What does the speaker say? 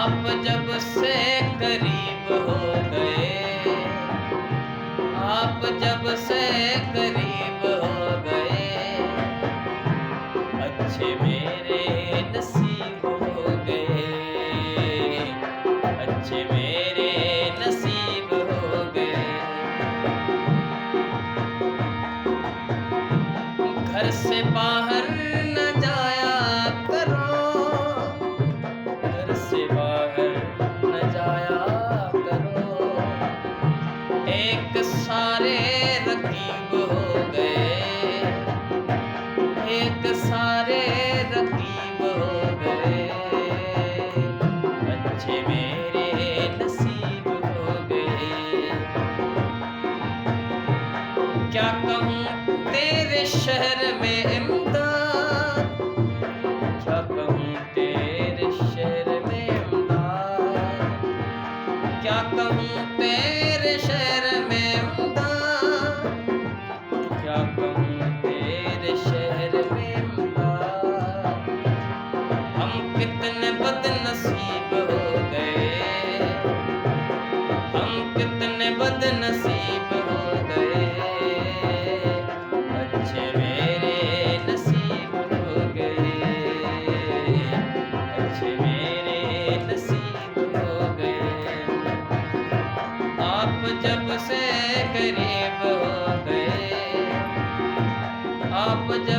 आप जब से करीब हो गए, आप जब से करीब हो गए, अच्छे मेरे नसीब हो गए, अच्छे मेरे नसीब हो गए। घर से बाहर न जाया करो, घर से बाहर न जाया करो, एक सारे रकीब हो गए, एक सारे रकीब हो गए, अच्छे मेरे नसीब हो गए। क्या कहूँ तेरे शहर में इमदाद, क्या कहूँ तेरे शहर में इमदाद, क्या कहूँ तेरे शहर में इमदाद, क्या कहूँ तेरे शहर में इमदाद। हम कितने बदनसीब हो गए, हम कितने बदनसीब हो गए, अच्छे मेरे नसीब हो गए, अच्छे मेरे नसीब हो गए। आप जब से करीब